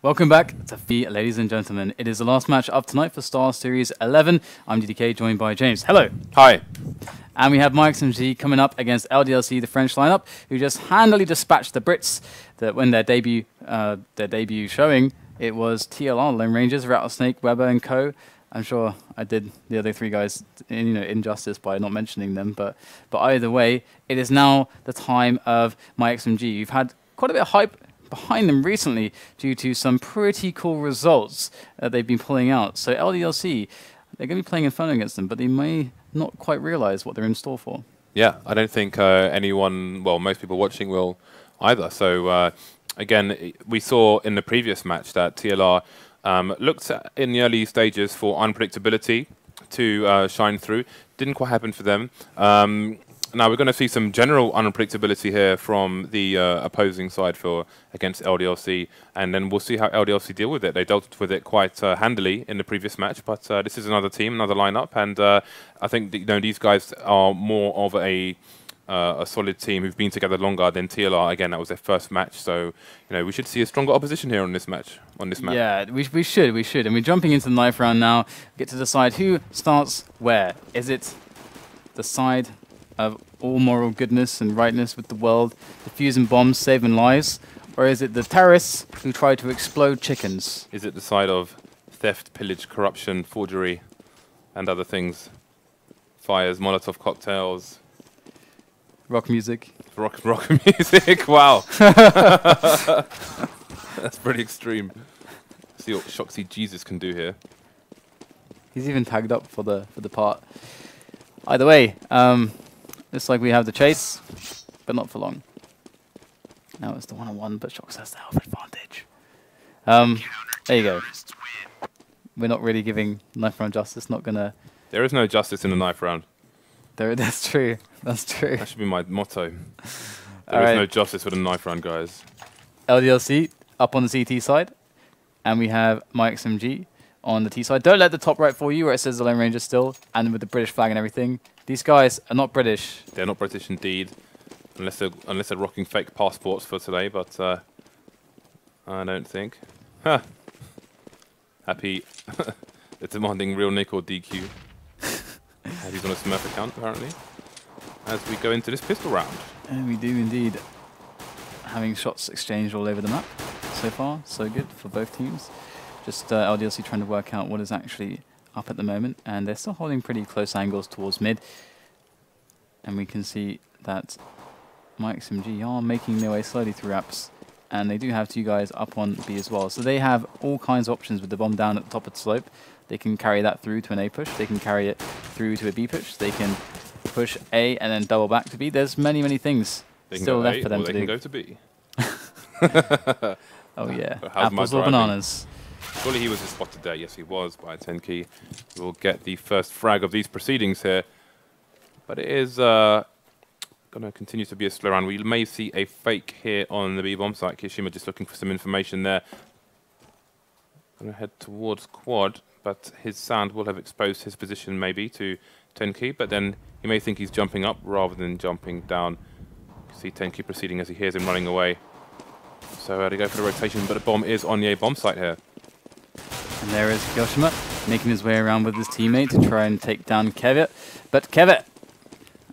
Welcome back to Fiey, ladies and gentlemen. It is the last match of tonight for Star Series 11. I'm DDK, joined by James. Hello. Hi. And we have myXMG coming up against LDLC, the French lineup, who just handily dispatched the Brits. That when their debut showing, it was TLR, Lone Rangers, Rattlesnake, Weber, and Co. I'm sure I did the other three guys, injustice by not mentioning them. But either way, it is now the time of myXMG. You've had quite a bit of hype behind them recently due to some pretty cool results that they've been pulling out. So LDLC, they're going to be playing Inferno against them, but they may not quite realize what they're in store for. Yeah, I don't think anyone, well, most people watching will either. So again, we saw in the previous match that TLR looked in the early stages for unpredictability to shine through. Didn't quite happen for them. Now we're going to see some general unpredictability here from the opposing side against LDLC, and then we'll see how LDLC deal with it. They dealt with it quite handily in the previous match, but this is another team, another lineup, and I think that, these guys are more of a solid team who've been together longer than TLR. Again, that was their first match, so we should see a stronger opposition here on this match. Yeah, we should, and we're jumping into the knife round now. Get to decide who starts where. Is it the side of all moral goodness and rightness with the world, defusing bombs, saving lives? Or is it the terrorists who try to explode chickens? Is it the side of theft, pillage, corruption, forgery, and other things? Fires, Molotov cocktails. Rock music. Rock music, wow. That's pretty extreme. See what Shoxy Jesus can do here. He's even tagged up for the part. Either way, looks like we have the chase, but not for long. Now it's the one-on-one, but Shox has the health advantage. There you go. We're not really giving knife round justice. Not gonna. There is no justice in the knife round. That's true. That's true. That should be my motto. There is no justice with a knife round, guys. LDLC up on the CT side, and we have myXMG on the T side. Don't let the top right for you, where it says the Lone Ranger still, and with the British flag and everything. These guys are not British. They're not British indeed, unless they're rocking fake passports for today. But I don't think. Huh. Happy. They're demanding real Nick or DQ. He's on a Smurf account apparently. As we go into this pistol round. And we do indeed. Having shots exchanged all over the map so far, so good for both teams. Just LDLC trying to work out what is actually up at the moment, and they're still holding pretty close angles towards mid. And we can see that myXMG are making their way slowly through apps, and they do have two guys up on B as well. So they have all kinds of options with the bomb down at the top of the slope. They can carry that through to an A push, they can carry it through to a B push, they can push A and then double back to B. There's many, many things still left for them to do. They can go to B. Oh yeah, apples or bananas. Surely he was spotted there. Yes, he was by tenzki. We'll get the first frag of these proceedings here. But it is going to continue to be a slow round. We may see a fake here on the B-bomb site. kioShiMa just looking for some information there. Going to head towards quad, but his sound will have exposed his position maybe to tenzki. But then he may think he's jumping up rather than jumping down. You see tenzki proceeding as he hears him running away. So they go for the rotation, but the bomb is on the A-bomb site here. And there is kioShiMa making his way around with his teammate to try and take down kevve. But kevve,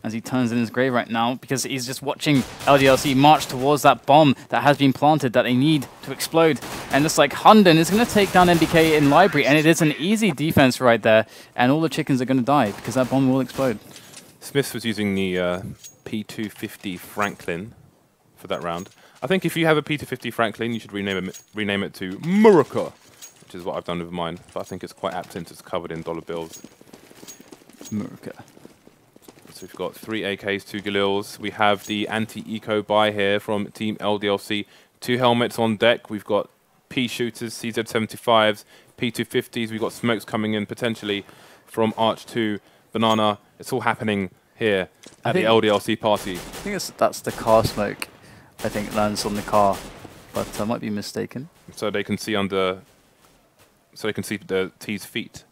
as he turns in his grave right now, because he's just watching LDLC march towards that bomb that has been planted that they need to explode. And looks like HUNDEN is going to take down NBK in library, and it is an easy defense right there. And all the chickens are going to die because that bomb will explode. SmithZz was using the P250 Franklin for that round. I think if you have a P250 Franklin, you should rename it to Murica, which is what I've done with mine. But I think it's quite apt since it's covered in dollar bills. Murica. So we've got 3 AKs, 2 Galils. We have the anti-eco buy here from Team LDLC. 2 helmets on deck. We've got P shooters, CZ75s, P250s. We've got smokes coming in potentially from Arch 2, Banana. It's all happening here at the LDLC party. I think that's the car smoke. I think lands on the car, but I might be mistaken. So they can see under. So they can see the T's feet.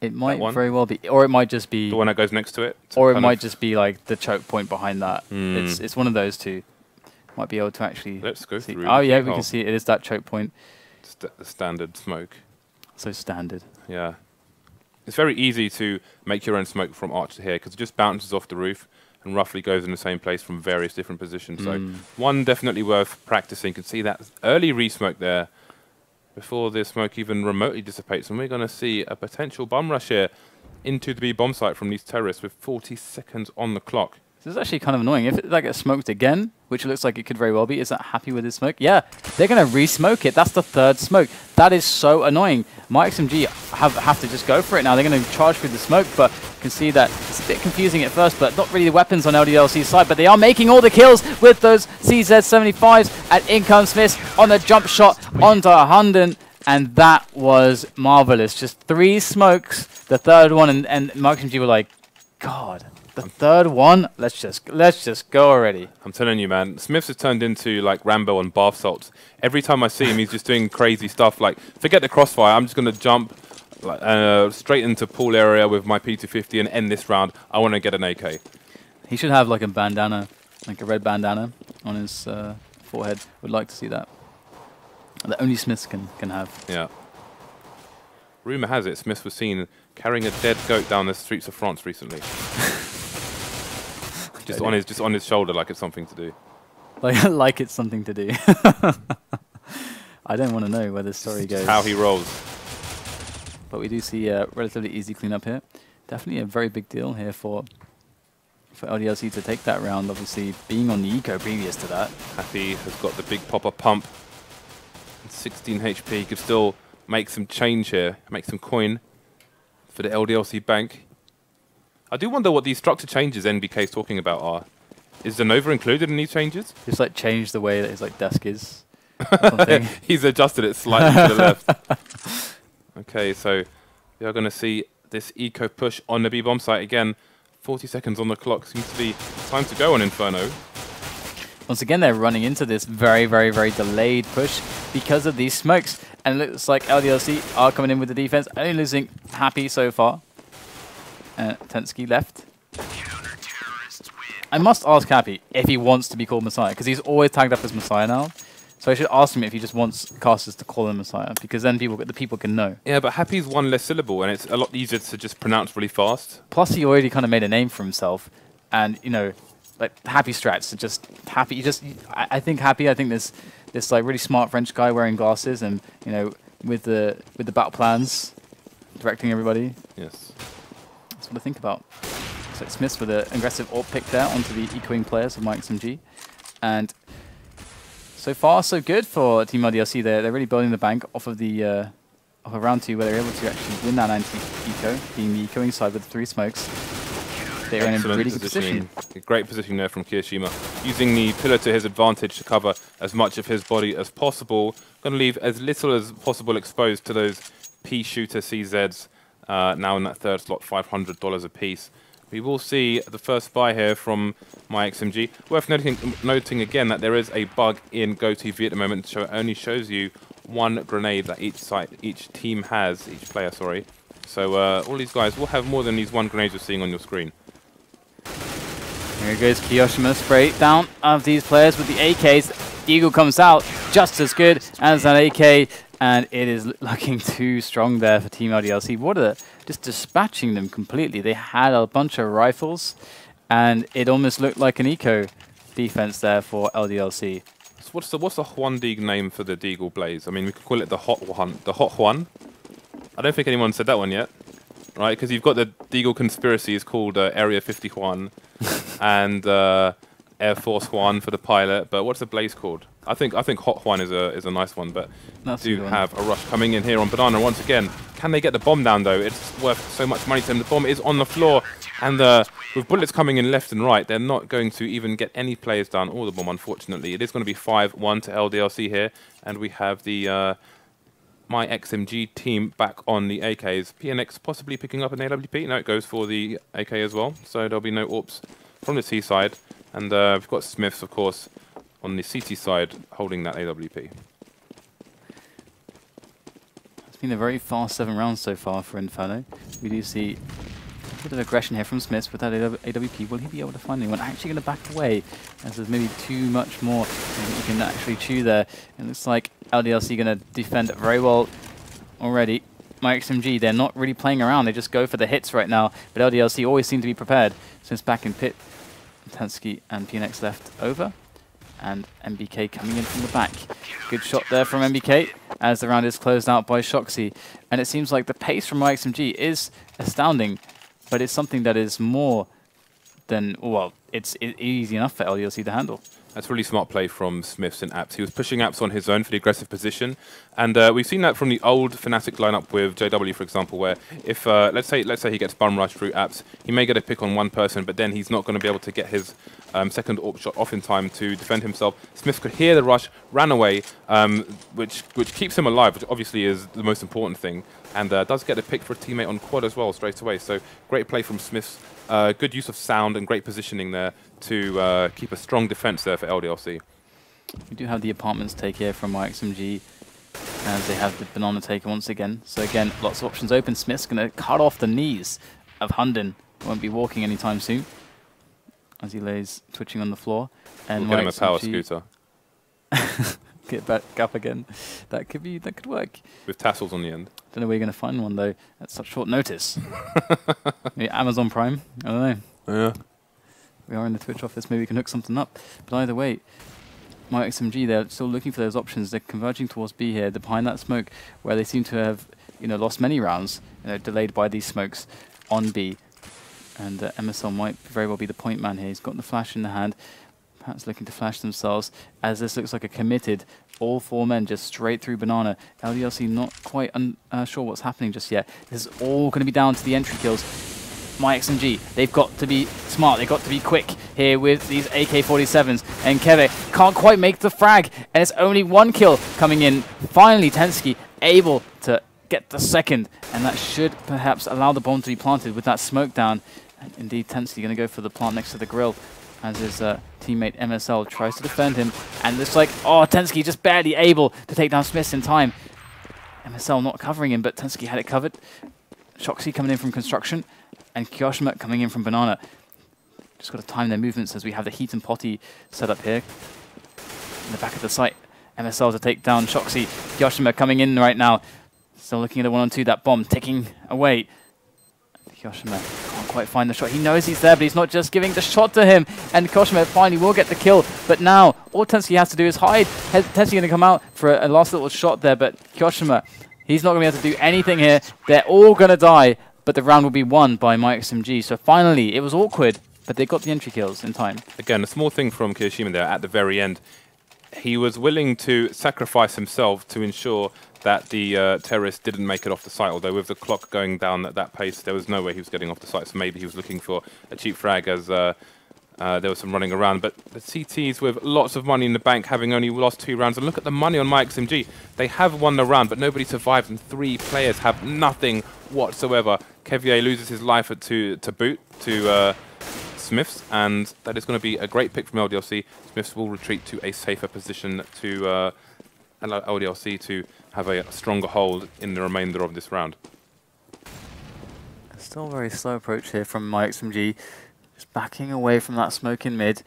It might very well be, or it might just be the one that goes next to it, or it might just be like the choke point behind that. It's one of those two. Might be able to actually. Let's go through. Oh yeah, we can see it is that choke point. The standard smoke. So standard. Yeah. It's very easy to make your own smoke from arch to here because it just bounces off the roof and roughly goes in the same place from various different positions. So one definitely worth practicing. You can see that early re-smoke there before the smoke even remotely dissipates. And we're going to see a potential bum rush here into the B bomb site from these terrorists with 40 seconds on the clock. This is actually kind of annoying. If that gets smoked again, which looks like it could very well be, is that happy with his smoke? Yeah, they're going to re-smoke it. That's the third smoke. That is so annoying. myXMG have to just go for it now. They're going to charge through the smoke, but you can see that it's a bit confusing at first, but not really the weapons on LDLC's side, but they are making all the kills with those CZ75s, and in comes SmithZz on a jump shot onto HUNDEN, and that was marvelous. Just 3 smokes, the third one, and myXMG were like, God. The third one, let's just go already. I'm telling you, man, SmithZz has turned into like Rambo on bath salts. Every time I see him, he's just doing crazy stuff. Like, forget the crossfire. I'm just going to jump straight into pool area with my P250 and end this round. I want to get an AK. He should have like a bandana, like a red bandana on his forehead. Would like to see that. That only SmithZz can have. Yeah. Rumor has it SmithZz was seen carrying a dead goat down the streets of France recently. just on his shoulder, like it's something to do. Like it's something to do. I don't want to know where this story goes. How he rolls. But we do see a relatively easy cleanup here. Definitely a very big deal here for LDLC to take that round. Obviously, being on the eco previous to that. Happy has got the big popper pump. 16 HP, could still make some change here, make some coin for the LDLC bank. I do wonder what these structure changes NBK is talking about are. Is the Nova included in these changes? Just like change the way that his like desk is. He's adjusted it slightly to the left. Okay, so we are going to see this eco push on the B bomb site again. 40 seconds on the clock. Seems to be time to go on Inferno. Once again, they're running into this very, very, very delayed push because of these smokes. And it looks like LDLC are coming in with the defense. Only losing Happy so far. Tenzki left. I must ask Happy if he wants to be called Messiah, because he's always tagged up as Messiah now. So I should ask him if he just wants casters to call him Messiah, because then the people can know. Yeah, but Happy's one less syllable, and it's a lot easier to just pronounce really fast. Plus, he already kind of made a name for himself, and you know, like Happy strats are just Happy. I think Happy. I think this like really smart French guy wearing glasses, and you know, with the battle plans, directing everybody. Yes, that's what I think about. So SmithZz with an aggressive AWP pick there onto the ecoing players of myXMG, and so far so good for Team LDLC. They're really building the bank off of the of a round 2 where they're able to actually win that anti-eco, being the ecoing side with the 3 smokes. They're in a really good position. A great position there from kioShiMa, using the pillar to his advantage to cover as much of his body as possible. Going to leave as little as possible exposed to those P shooter CZs. Now in that third slot, $500 a piece. We will see the first buy here from myXMG. Worth noting again that there is a bug in GoTV at the moment, so it only shows you 1 grenade that each team has, each player, sorry. So all these guys will have more than these 1 grenades you're seeing on your screen. Here goes kioShiMa, spray down of these players with the AKs. Eagle comes out just as good as that AK, and it is looking too strong there for Team LDLC. Just dispatching them completely. They had a bunch of rifles, and it almost looked like an eco defense there for LDLC. So what's the Juan Deagle name for the Deagle Blaze? I mean, we could call it the Hot One. The Hot Juan. I don't think anyone said that one yet, right? Because you've got the Deagle conspiracy is called Area 51, and Air Force One for the pilot. But what's the Blaze called? I think Hot One is a nice one, but do have a rush coming in here on Banana once again. Can they get the bomb down though? It's worth so much money to them. The bomb is on the floor, and with bullets coming in left and right, they're not going to even get any players down or the bomb, unfortunately. It is going to be 5-1 to LDLC here, and we have the myXMG team back on the AKs. PnX possibly picking up an AWP. No, it goes for the AK as well, so there'll be no AWPs from the T side. And we've got SmithZz, of course, on the CT side, holding that AWP. It's been a very fast 7 rounds so far for Inferno. We do see bit of aggression here from SmithZz with that AWP. Will he be able to find anyone? Actually going to back away, as there's maybe too much more that you can actually chew there. It looks like LDLC going to defend very well already. myXMG, they're not really playing around. They just go for the hits right now. But LDLC always seem to be prepared. Since back in pit, tenzki and PnX left over. And NBK coming in from the back. Good shot there from NBK as the round is closed out by shoxy. And it seems like the pace from myXMG is astounding, but it's something that is more than, well, it's easy enough for LDLC to handle. That's really smart play from SmithZz and Apps. He was pushing Apps on his own for the aggressive position, and we've seen that from the old Fnatic lineup with JW, for example, where if let's say he gets bum rushed through Apps, he may get a pick on one person, but then he's not going to be able to get his second AWP shot off in time to defend himself. SmithZz could hear the rush, ran away, which keeps him alive, which obviously is the most important thing, and does get a pick for a teammate on quad as well straight away. So great play from SmithZz. Good use of sound and great positioning there to keep a strong defense there for LDLC. We do have the apartments take here from myXMG, as they have the banana take once again. So again, lots of options open. SmithZz going to cut off the knees of HUNDEN. Won't be walking anytime soon, as he lays twitching on the floor. And we'll get him a power scooter. Get back up again. That could work. With tassels on the end. Don't know where you're going to find one though at such short notice. Maybe Amazon Prime. I don't know. Yeah. We are in the Twitch office. Maybe we can hook something up. But either way, myXMG, they're still looking for those options. They're converging towards B here. They're behind that smoke, where they seem to have, lost many rounds, delayed by these smokes on B. And MSL might very well be the point man here. He's got the flash in the hand, perhaps looking to flash themselves, as this looks like a committed all four men just straight through banana. LDLC not quite sure what's happening just yet. This is all going to be down to the entry kills. myXMG, they've got to be smart, they've got to be quick here with these AK-47s, and kevve can't quite make the frag, and it's only one kill coming in. Finally, tenzki able to get the second, and that should perhaps allow the bomb to be planted with that smoke down. And indeed, tenzki going to go for the plant next to the grill, as his teammate MSL tries to defend him, and it's like, oh, tenzki just barely able to take down SmithZz in time. MSL not covering him, but tenzki had it covered. shoxy coming in from construction, and kioShiMa coming in from banana. Just got to time their movements as we have the heat and potty set up here. In the back of the site, MSL to take down shoxy. kioShiMa coming in right now. Still looking at a 1-on-2, that bomb ticking away. kioShiMa can't quite find the shot. He knows he's there, but he's not just giving the shot to him. And kioShiMa finally will get the kill. But now, all tenzki has to do is hide. tenzki going to come out for a last little shot there, but kioShiMa, he's not going to be able to do anything here. They're all going to die, but the round will be won by myXMG. So finally, it was awkward, but they got the entry kills in time. Again, a small thing from kioShiMa there at the very end. He was willing to sacrifice himself to ensure that the terrorist didn't make it off the site, although with the clock going down at that pace, there was no way he was getting off the site, so maybe he was looking for a cheap frag as there was some running around. But the CTs with lots of money in the bank, having only lost 2 rounds, and look at the money on myXMG. They have won the round, but nobody survived, and 3 players have nothing whatsoever. kevve loses his life to boot to SmithZz, and that is going to be a great pick from LDLC. SmithZz will retreat to a safer position to allow LDLC to have a stronger hold in the remainder of this round. Still a very slow approach here from myXMG, just backing away from that smoke in mid.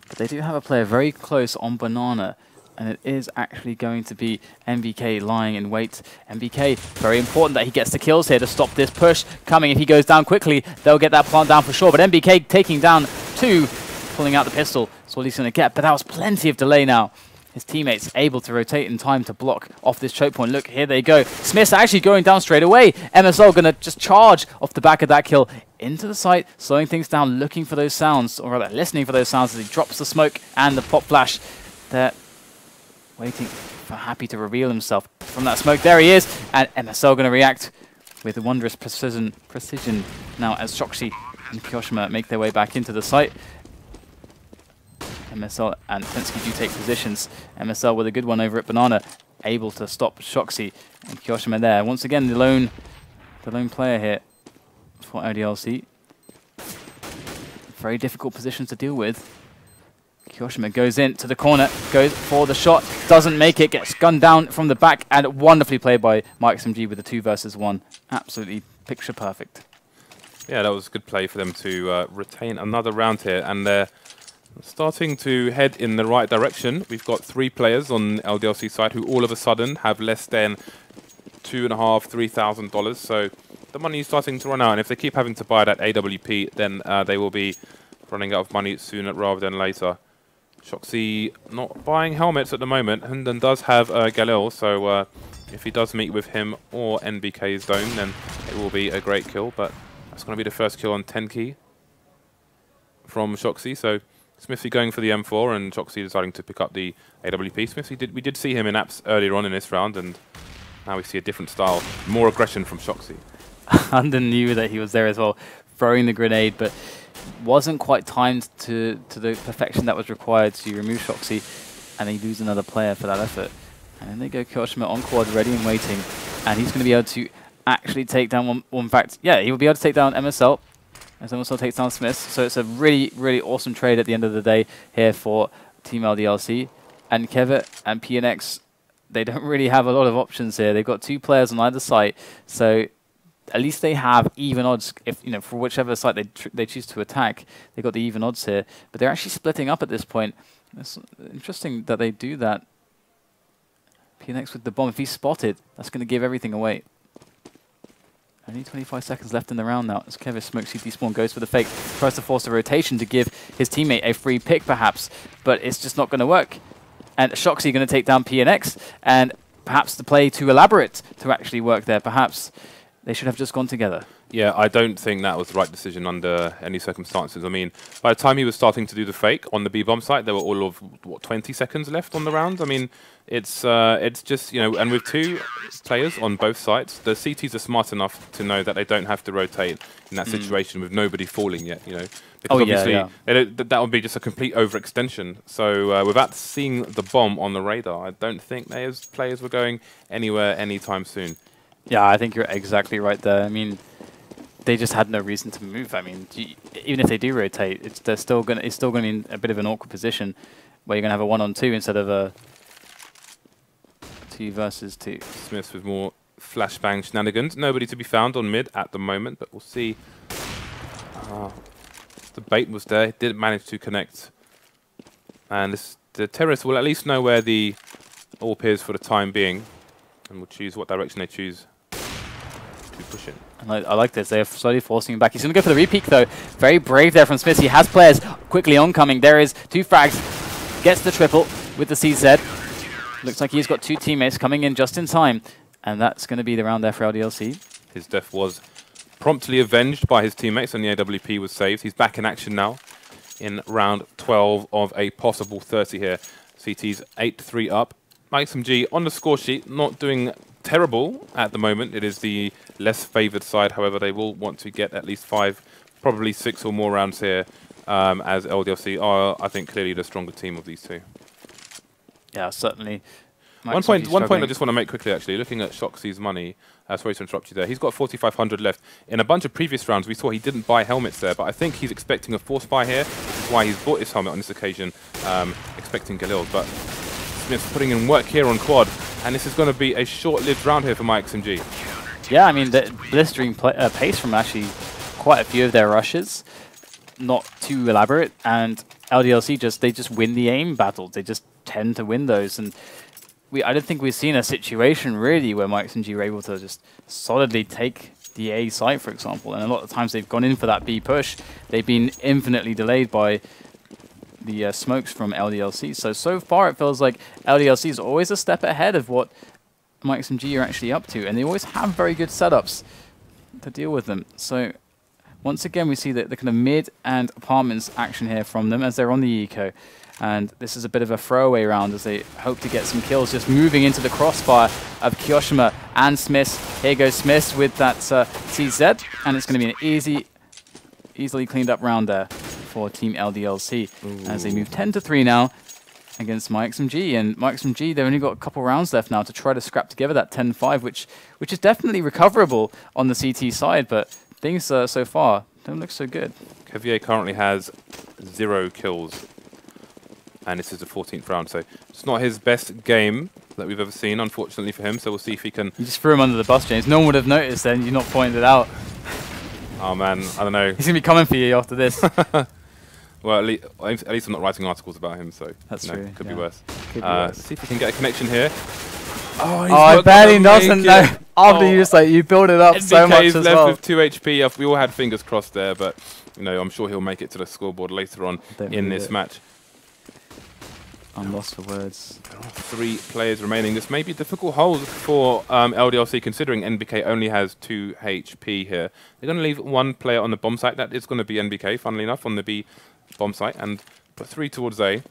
But they do have a player very close on banana, and it is actually going to be NBK lying in wait. NBK, very important that he gets the kills here to stop this push coming. If he goes down quickly, they'll get that plant down for sure. But NBK taking down 2, pulling out the pistol. That's all he's going to get. But that was plenty of delay now. His teammates able to rotate in time to block off this choke point. Look, here they go. SmithZz actually going down straight away. MSL going to just charge off the back of that kill into the site, slowing things down, looking for those sounds, or rather listening for those sounds as he drops the smoke and the pop flash. They're waiting for Happy to reveal himself from that smoke. There he is, and MSL going to react with wondrous precision now as shoxy and kioShiMa make their way back into the site. MSL and tenzki do take positions. MSL with a good one over at banana, able to stop shoxy, and kioShiMa there. Once again, the lone player here for LDLC. Very difficult position to deal with. kioShiMa goes into the corner, goes for the shot, doesn't make it, gets gunned down from the back, and wonderfully played by myXMG with the 2 versus 1. Absolutely picture perfect. Yeah, that was a good play for them to retain another round here, and they're starting to head in the right direction. We've got 3 players on LDLC side who all of a sudden have less than $2,500–3,000, $3,000. So the money is starting to run out, and if they keep having to buy that AWP, then they will be running out of money sooner rather than later. shoxy not buying helmets at the moment. HUNDEN does have Galil, so if he does meet with him or NBK's Dome, then it will be a great kill. But that's going to be the first kill on tenzki from shoxy. So SmithZz going for the M4 and shoxy deciding to pick up the AWP. SmithZz, we did see him in apps earlier on in this round, and now we see a different style, more aggression from shoxy. HUNDEN knew that he was there as well, throwing the grenade, but wasn't quite timed to the perfection that was required to remove shoxy, and they lose another player for that effort. And then they go kioShiMa on quad, ready and waiting, and he's going to be able to actually take down one. In fact, yeah, he will be able to take down MSL, as MSL takes down SmithZz. So it's a really, really awesome trade at the end of the day here for Team LDLC. And kevve and PnX, they don't really have a lot of options here. They've got 2 players on either side, so at least they have even odds. If for whichever side they choose to attack, they've got the even odds here. But they're actually splitting up at this point. It's interesting that they do that. PnX with the bomb. If he's spotted, that's going to give everything away. Only 25 seconds left in the round now. As kevve smokes CT spawn, goes for the fake, tries to force a rotation to give his teammate a free pick perhaps, but it's just not going to work. And shoxy going to take down PnX, and perhaps the play too elaborate to actually work there. Perhaps they should have just gone together. Yeah, I don't think that was the right decision under any circumstances. I mean, by the time he was starting to do the fake on the B-bomb site, there were all of, what, 20 seconds left on the round? I mean, it's just, and with 2 players on both sides, the CTs are smart enough to know that they don't have to rotate in that situation with nobody falling yet, Because obviously, that would be just a complete overextension. So without seeing the bomb on the radar, I don't think those players were going anywhere anytime soon. Yeah, I think you're exactly right there. I mean, they just had no reason to move. I mean, even if they do rotate, it's still going to be in a bit of an awkward position where you're going to have a 1-on-2 instead of a 2 versus 2. SmithZz with more flashbang shenanigans. Nobody to be found on mid at the moment, but we'll see. The bait was there. It didn't manage to connect. And the terrorists will at least know where the AWP is for the time being, and will choose what direction they choose to push in. And I like this. They're slowly forcing him back. He's going to go for the repeat, though. Very brave there from SmithZz. He has players quickly oncoming. There is 2 frags. Gets the triple with the CZ. Looks like he's got 2 teammates coming in just in time. And that's going to be the round there for LDLC. His death was promptly avenged by his teammates, and the AWP was saved. He's back in action now in round 12 of a possible 30 here. CT's 8-3 up. myXMG on the score sheet, not doing terrible at the moment. It is the less favoured side. However, they will want to get at least 5, probably 6 or more rounds here, as LDLC are, I think, clearly the stronger team of these 2. Yeah, certainly. One point I just want to make quickly, actually, looking at shoxy's money. Sorry to interrupt you there. He's got 4,500 left. In a bunch of previous rounds, we saw he didn't buy helmets there, but I think he's expecting a force buy here, which is why he's bought his helmet on this occasion, expecting Galil. But SmithZz putting in work here on quad, and this is going to be a short-lived round here for myXMG. Yeah, I mean, the blistering pace from actually quite a few of their rushes, not too elaborate, and LDLC they just win the aim battles. They just tend to win those, and I don't think we've seen a situation really where myXMG were able to just solidly take the A site, for example. And a lot of times they've gone in for that B push. They've been infinitely delayed by the smokes from LDLC. So far it feels like LDLC is always a step ahead of what myXMG are actually up to, and they always have very good setups to deal with them. So once again we see the kind of mid and apartments action here from them as they're on the eco. And this is a bit of a throwaway round as they hope to get some kills, just moving into the crossfire of kioShiMa and SmithZz. Here goes SmithZz with that CZ, and it's going to be an easily cleaned up round there for Team LDLC. Ooh. As they move 10-3 now against myXMG. And myXMG, they've only got a couple rounds left now to try to scrap together that 10-5, which is definitely recoverable on the CT side, but things so far don't look so good. Kevve currently has 0 kills. And this is the 14th round, so it's not his best game that we've ever seen, unfortunately for him. So we'll see if he can... You just threw him under the bus, James. No one would have noticed then. You not pointed it out. Oh man, I don't know. He's gonna be coming for you after this. Well, at least I'm not writing articles about him, so that's you know, true. could be worse. Could be worse. See if we can get a connection here. Oh, I bet he doesn't know. After you just like you build it up NBK so much is as left well. with 2 HP. We all had fingers crossed there, but you know, I'm sure he'll make it to the scoreboard later on in this match. I'm lost for words. There are 3 players remaining. This may be a difficult hold for LDLC, considering NBK only has 2 HP here. They're going to leave 1 player on the bomb site. That is going to be NBK, funnily enough, on the B bomb site, and put 3 towards A.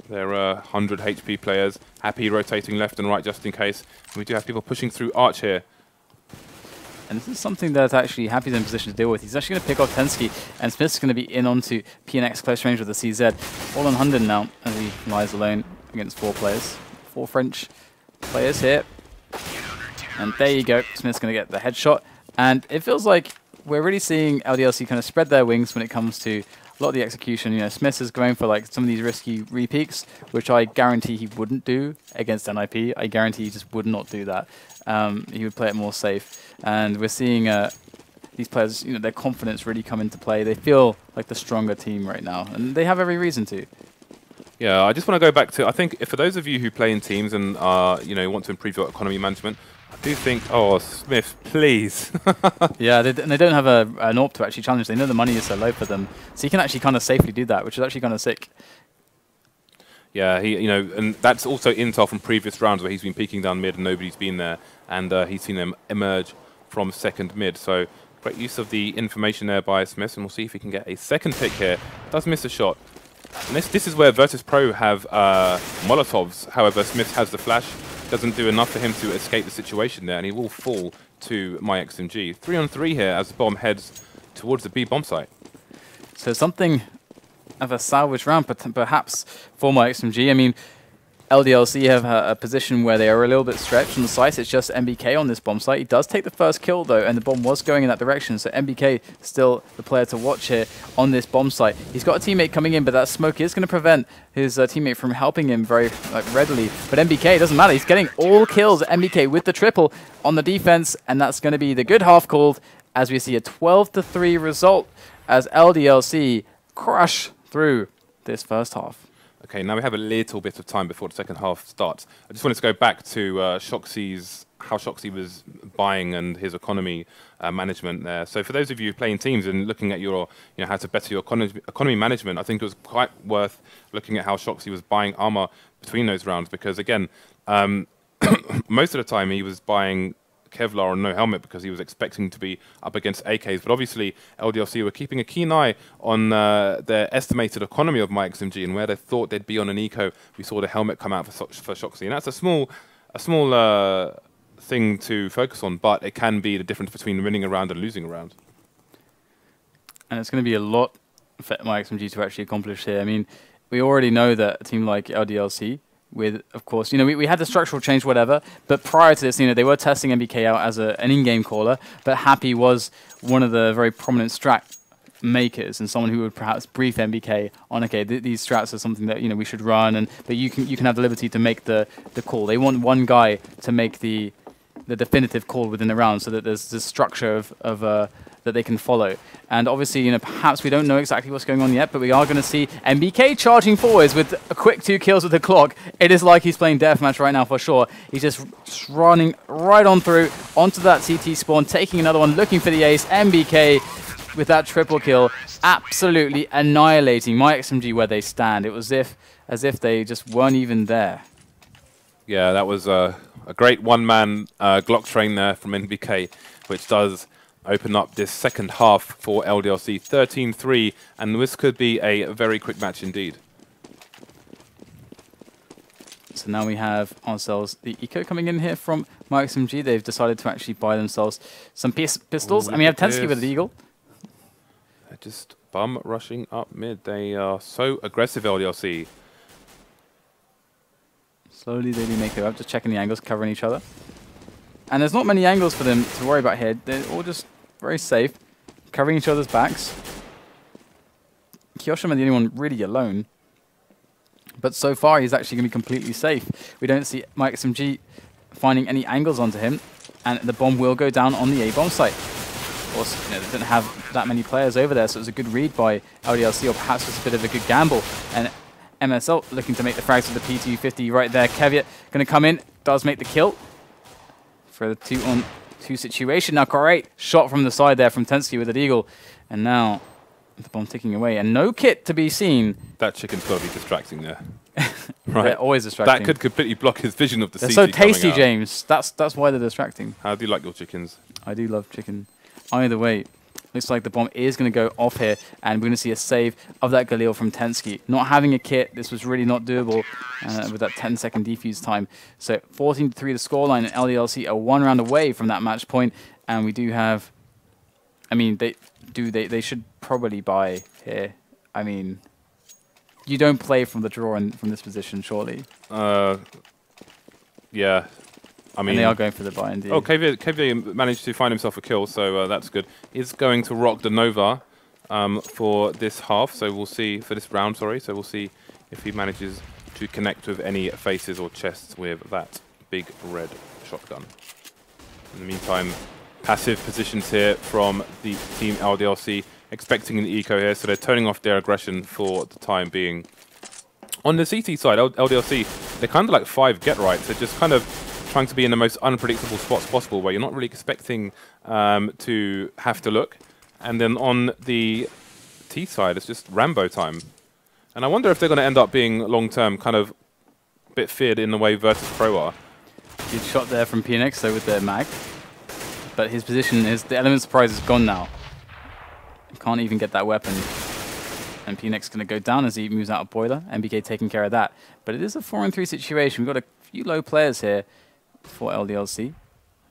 There are 100 HP players, happy rotating left and right just in case. And we do have people pushing through Arch here. And this is something that actually Happy's in position to deal with. He's actually going to pick off tenzki, and Smith's going to be in onto PnX close range with the CZ. All on HUNDEN now, as he lies alone against 4 players. 4 French players here. And there you go, Smith's going to get the headshot. And it feels like we're really seeing LDLC kind of spread their wings when it comes to a lot of the execution. You know, SmithZz is going for like some of these risky repeaks, which I guarantee he wouldn't do against NIP. I guarantee he just would not do that. He would play it more safe. And we're seeing these players, you know, their confidence really come into play. They feel like the stronger team right now, and they have every reason to. Yeah, I just want to go back to, I think for those of you who play in teams and you know, want to improve your economy management, I do think, oh, Smith, please. Yeah, and they don't have an AWP to actually challenge. They know the money is so low for them, so he can actually kind of safely do that, which is actually kind of sick. Yeah, you know, and that's also intel from previous rounds where he's been peeking down mid and nobody's been there, and he's seen them emerge from second mid. So great use of the information there by Smith, and we'll see if he can get a second pick here. Does miss a shot. And this is where Virtus.pro have Molotovs. However, Smith has the flash. Doesn't do enough for him to escape the situation there, and he will fall to myXMG. 3-on-3 here as the bomb heads towards the B bomb site. So something of a salvage round, but perhaps for myXMG. I mean, LDLC have a position where they are a little bit stretched on the site. It's just NBK on this bomb site. He does take the first kill, though, and the bomb was going in that direction. So NBK still the player to watch here on this bomb site. He's got a teammate coming in, but that smoke is going to prevent his teammate from helping him very readily. But NBK, doesn't matter. He's getting all kills. NBK with the triple on the defense, and that's going to be the good half called as we see a 12-3 result as LDLC crush through this first half. Okay, now we have a little bit of time before the second half starts. I just wanted to go back to shoxy's, how shoxy was buying and his economy management there. So for those of you playing teams and looking at your, you know, how to better your economy management, I think it was quite worth looking at how shoxy was buying armor between those rounds, because again, most of the time he was buying Kevlar and no helmet because he was expecting to be up against AKs. But obviously, LDLC were keeping a keen eye on their estimated economy of myXMG and where they thought they'd be on an eco. We saw the helmet come out for shoxy, and that's a small thing to focus on, but it can be the difference between winning a round and losing a round. And it's going to be a lot for myXMG to actually accomplish here. I mean, we already know that a team like LDLC, with, of course, you know, we had the structural change, whatever, but prior to this, you know, they were testing NBK out as an in-game caller, but Happy was one of the very prominent strat makers and someone who would perhaps brief NBK on, okay, these strats are something that, you know, we should run, but you can have the liberty to make the call. They want one guy to make the definitive call within the round so that there's this structure of that they can follow. And obviously, you know, perhaps we don't know exactly what's going on yet, but we are going to see NBK charging forwards with a quick 2 kills with the clock. It is like he's playing deathmatch right now for sure. He's just running right on through onto that CT spawn, taking another one, looking for the ace. NBK with that triple kill, absolutely annihilating myXMG where they stand. It was as if they just weren't even there. Yeah, that was a great one-man Glock train there from NBK, which does open up this second half for LDLC. 13-3, and this could be a very quick match indeed. So now we have ourselves the eco coming in here from myXMG. They've decided to actually buy themselves some pistols. Ooh, and we have tenzki with the Eagle. They're just bum rushing up mid. They are so aggressive, LDLC. Slowly they do make it up, just checking the angles, covering each other. And there's not many angles for them to worry about here. They're all just very safe, covering each other's backs. kioShiMa the only one really alone. But so far, he's actually going to be completely safe. We don't see myXMG finding any angles onto him. And the bomb will go down on the A-bomb site. course, you know, they didn't have that many players over there, so it was a good read by LDLC, or perhaps just a bit of a good gamble. And MSL looking to make the frags with the P250 right there. Kevve going to come in, does make the kill for the 2-on-2 situation. Now, great shot from the side there from tenzki with an eagle. And now the bomb ticking away, and no kit to be seen. That chicken's got to be distracting there. Right. They're always distracting. That could completely block his vision of the CT. They're so tasty, James. That's why they're distracting. How do you like your chickens? I do love chicken. Either way, looks like the bomb is going to go off here, and we're going to see a save of that Galil from tenzki. Not having a kit, this was really not doable with that 10-second defuse time. So 14-3 the scoreline, and LDLC are 1 round away from that match point. And we do have, I mean, they should probably buy here. I mean, you don't play from the draw from this position, surely. Yeah. I mean, and they are going for the buy indeed. Oh, kevve managed to find himself a kill, so that's good. He's going to rock the Nova for this half, so we'll see, for this round, sorry. So we'll see if he manages to connect with any faces or chests with that big red shotgun. In the meantime, passive positions here from the team LDLC, expecting an eco here, so they're turning off their aggression for the time being. On the CT side, LDLC, they're kind of like 5 get-rights. They're just kind of trying to be in the most unpredictable spots possible, where you're not really expecting to have to look. And then on the T side, it's just Rambo time. And I wonder if they're going to end up being long-term kind of a bit feared in the way Virtus.pro are. Good shot there from PnX, though, with their mag. But his position is, the element surprise is gone now. He can't even get that weapon. And PnX is going to go down as he moves out of boiler. NBK taking care of that. But it is a 4-on-3 situation. We've got a few low players here for LDLC.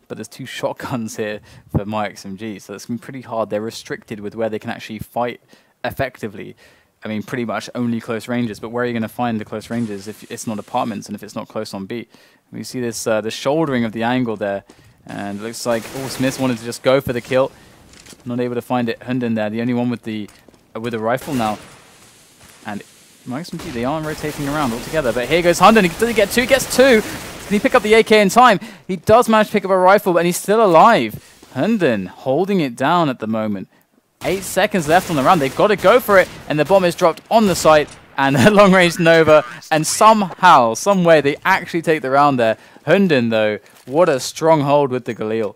But there's 2 shotguns here for myXMG. So it's going to be pretty hard. They're restricted with where they can actually fight effectively. I mean, pretty much only close ranges. But where are you going to find the close ranges if it's not apartments and if it's not close on B? We see this the shouldering of the angle there. And it looks like Smith wanted to just go for the kill. Not able to find it. HUNDEN there, the only one with the rifle now. And myXMG, they aren't rotating around altogether. But here goes HUNDEN. Does he get 2? Gets 2. Can he pick up the AK in time? He does manage to pick up a rifle, and he's still alive. HUNDEN holding it down at the moment. 8 seconds left on the round. They've got to go for it. And the bomb is dropped on the site. And a long-range Nova. And somehow, some way, they actually take the round there. HUNDEN, though, what a strong hold with the Galil.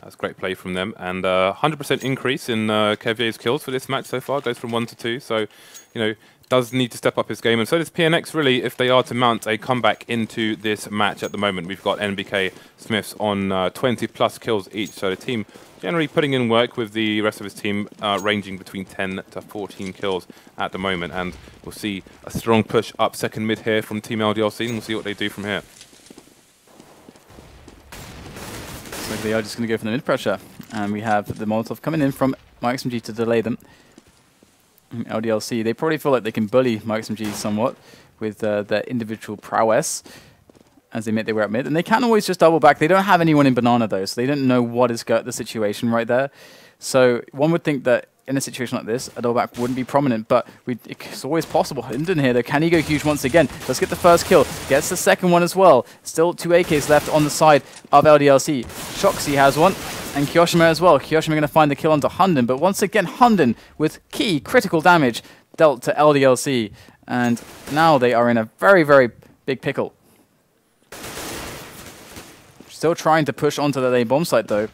That's great play from them. And 100% increase in kevve's kills for this match so far. Goes from 1 to 2. So, you know, does need to step up his game. And so does PnX, really, if they are to mount a comeback into this match at the moment. We've got NBK Smiths on 20+ kills each. So the team generally putting in work, with the rest of his team ranging between 10 to 14 kills at the moment. And we'll see a strong push up second mid here from Team LDLC, and we'll see what they do from here. So they are just going to go for the mid pressure. And we have the Molotov coming in from myXMG to delay them. LDLC, they probably feel like they can bully myXMG somewhat with their individual prowess as they make their way up mid. And they can always just double back. They don't have anyone in banana, though, so they don't know what is the situation right there. So one would think that in a situation like this, a double back wouldn't be prominent, but it's always possible. HUNDEN here, though. Can he go huge once again? Let's get the first kill. Gets the second one as well. Still 2 AKs left on the side of LDLC. shox has one, and kioShiMa as well. kioShiMa going to find the kill onto HUNDEN, but once again, HUNDEN with key critical damage dealt to LDLC. And now they are in a very, very big pickle. Still trying to push onto the A bomb site, though.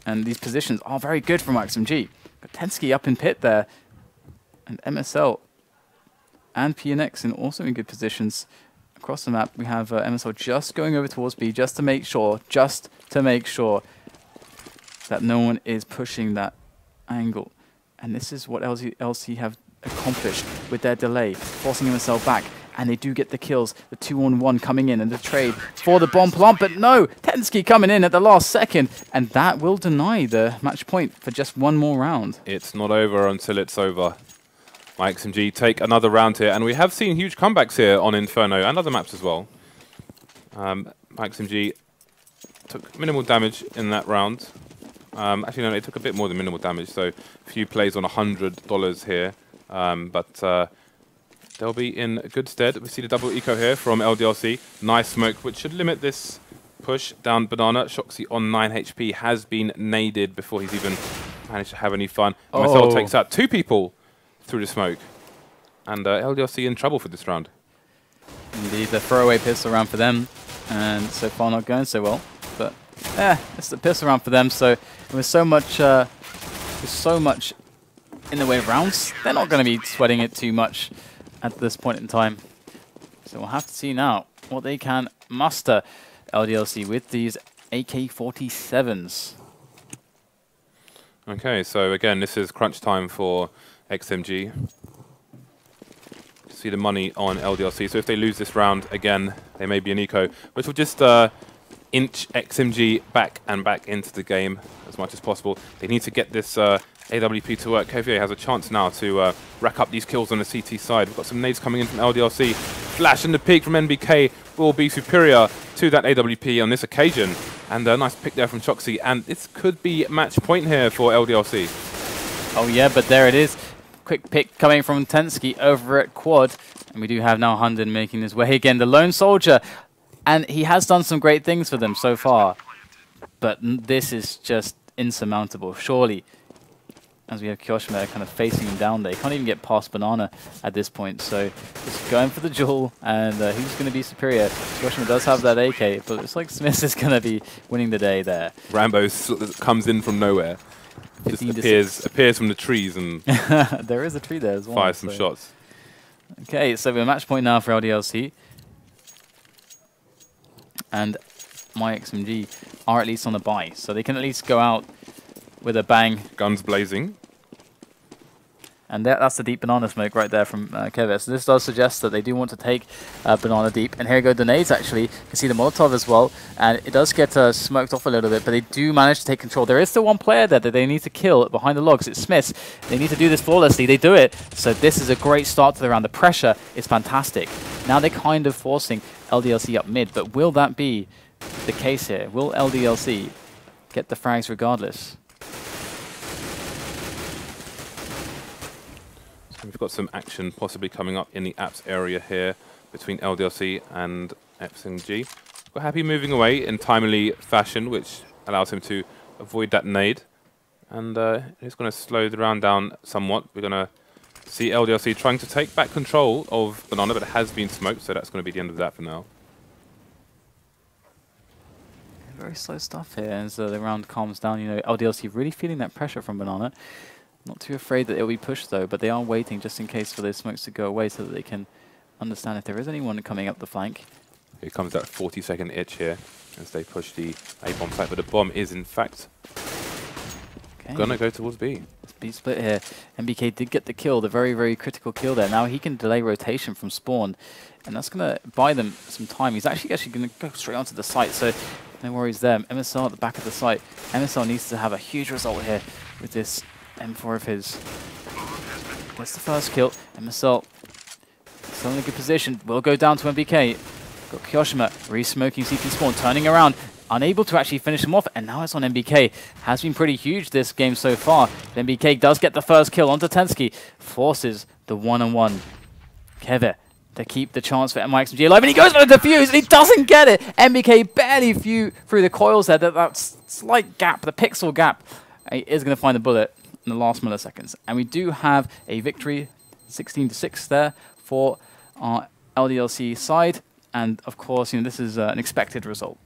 And these positions are very good for myXMG. Got tenzki up in pit there. And MSL and PnX also in good positions. Across the map, we have MSL just going over towards B just to make sure that no one is pushing that angle. And this is what LC have accomplished with their delay, forcing MSL back. And they do get the kills, the 2-on-1 coming in, and the trade for the bomb plant. But no, tenzki coming in at the last second, and that will deny the match point for just one more round. It's not over until it's over. myXMG take another round here, and we have seen huge comebacks here on Inferno and other maps as well. myXMG took minimal damage in that round. Actually, no, they took a bit more than minimal damage, so a few plays on $100 here. But they'll be in good stead. We see the double eco here from LDLC. Nice smoke, which should limit this push down banana. shox on 9 HP has been naded before he's even manage to have any fun. MSL takes out 2 people through the smoke. And LDLC in trouble for this round. Indeed, the throwaway pistol round for them. And so far not going so well. But yeah, it's the pistol round for them. So with so much in the way of rounds, they're not going to be sweating it too much at this point in time. So we'll have to see now what they can muster, LDLC, with these AK-47s. Okay, so again, this is crunch time for XMG. See the money on LDLC. So if they lose this round, again, they may be an eco, which will just inch XMG back and back into the game as much as possible. They need to get this AWP to work. Kevve has a chance now to rack up these kills on the CT side. We've got some nades coming in from LDLC. Flash and the peek from NBK will be superior to that AWP on this occasion. And a nice pick there from shoxy. And this could be match point here for LDLC. Oh yeah, but there it is. Quick pick coming from tenzki over at quad. And we do have now HUNDEN making his way again. The lone soldier. And he has done some great things for them so far. But this is just insurmountable. Surely, as we have kioShiMa kind of facing him down there. He can't even get past Banana at this point. So just going for the jewel. And who's going to be superior? kioShiMa does have that AK. But it's like SmithZz is going to be winning the day there. Rambo comes in from nowhere. Just appears from the trees and there is a tree there as well. Fires some shots. Okay, so we're match point now for LDLC. And myXMG are at least on a bye. So they can at least go out with a bang. Guns blazing. And that's the deep banana smoke right there from kevve. So this does suggest that they do want to take banana deep. And here go the nades, actually. You can see the Molotov as well. And it does get smoked off a little bit, but they do manage to take control. There is still one player there that they need to kill behind the logs. It's SmithZz. They need to do this flawlessly. They do it. So this is a great start to the round. The pressure is fantastic. Now they're kind of forcing LDLC up mid, but will that be the case here? Will LDLC get the frags regardless? We've got some action possibly coming up in the apps area here between LDLC and XMG. We're happy moving away in timely fashion, which allows him to avoid that nade. And he's going to slow the round down somewhat. We're going to see LDLC trying to take back control of Banana, but it has been smoked, so that's going to be the end of that for now. Very slow stuff here as the round calms down. You know, LDLC really feeling that pressure from Banana. Not too afraid that it'll be pushed though, but they are waiting just in case for those smokes to go away so that they can understand if there is anyone coming up the flank. Here comes that 40-second itch here as they push the A-bomb site, but the bomb is in fact gonna go towards B. It's B split here. NBK did get the kill, the very, very critical kill there. Now he can delay rotation from spawn, and that's gonna buy them some time. He's actually gonna go straight onto the site, so no worries there. MSL at the back of the site. MSL needs to have a huge result here with this M4 of his. Gets the first kill. MSL still in a good position. Will go down to NBK. Got kioShiMa re-smoking CT spawn, turning around. Unable to actually finish him off, and now it's on NBK. Has been pretty huge this game so far. But NBK does get the first kill onto tenzki. Forces the one-on-one. Kevve to keep the chance for myXMG alive, and he goes for the defuse, and he doesn't get it. NBK barely flew through the coils there. That slight gap, the pixel gap, he is going to find the bullet in the last milliseconds. And we do have a victory, 16-6 there for our LDLC side. And of course, you know, this is an expected result.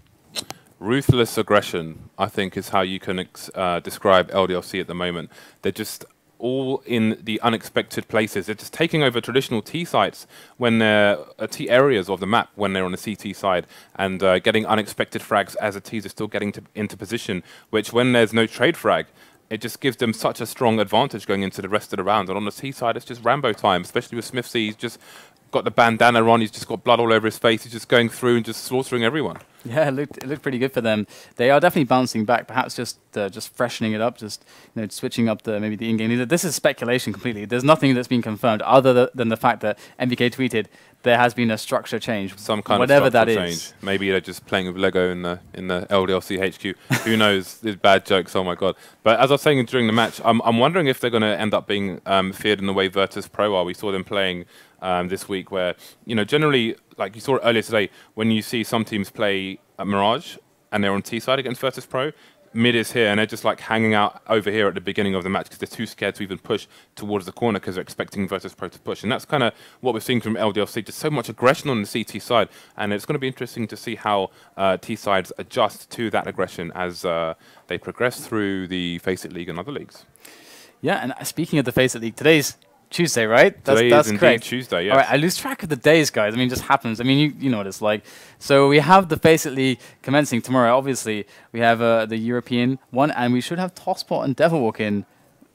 Ruthless aggression, I think, is how you can describe LDLC at the moment. They're just all in the unexpected places. They're just taking over traditional T sites when they're T areas of the map when they're on the CT side, and getting unexpected frags as the Ts are still getting into position, which when there's no trade frag, it just gives them such a strong advantage going into the rest of the round. And on the T side, it's just Rambo time, especially with SmithZz. He's just got the bandana on, he's just got blood all over his face, he's just going through and just slaughtering everyone. Yeah, it looked pretty good for them. They are definitely bouncing back, perhaps just freshening it up, just switching up maybe the in-game. This is speculation completely. There's nothing that's been confirmed other than the fact that NBK tweeted there has been a structure change. Some kind whatever of structure that change. is. Maybe they're just playing with Lego in the LDLC HQ. Who knows? These bad jokes. Oh my god! But as I was saying during the match, I'm wondering if they're going to end up being feared in the way Virtus.pro are. We saw them playing this week, where generally, like you saw earlier today, when you see some teams play Mirage and they're on T side against Virtus.pro, mid is here, and they're just like hanging out over here at the beginning of the match because they're too scared to even push towards the corner because they're expecting Virtus.pro to push. And that's kind of what we're seeing from LDLC, just so much aggression on the CT side. And it's going to be interesting to see how T-sides adjust to that aggression as they progress through the Face It League and other leagues. Yeah, and speaking of the Face It League, today's Tuesday, right? Today that's is indeed correct. Tuesday, yes. All right, I lose track of the days, guys. I mean, it just happens. I mean, you know what it's like. So we have the Face It League commencing tomorrow. Obviously, we have the European one, and we should have Tosspot and Devilwalk in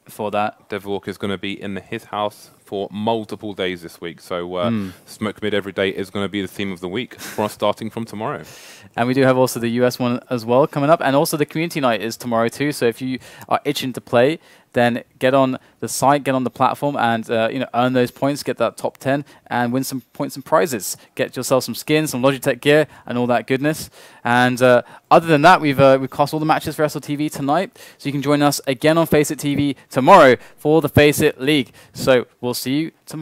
for that. Devilwalk is going to be in his house for multiple days this week. So Smoke Mid every day is going to be the theme of the week for us starting from tomorrow. And we do have also the US one as well coming up. And also the community night is tomorrow too. So if you are itching to play, then get on the site, get on the platform, and you know, earn those points, get that top 10, and win some points and prizes. Get yourself some skins, some Logitech gear, and all that goodness. And other than that, we've cast all the matches for SLTV tonight, so you can join us again on Face It TV tomorrow for the Face It League. So we'll see you tomorrow.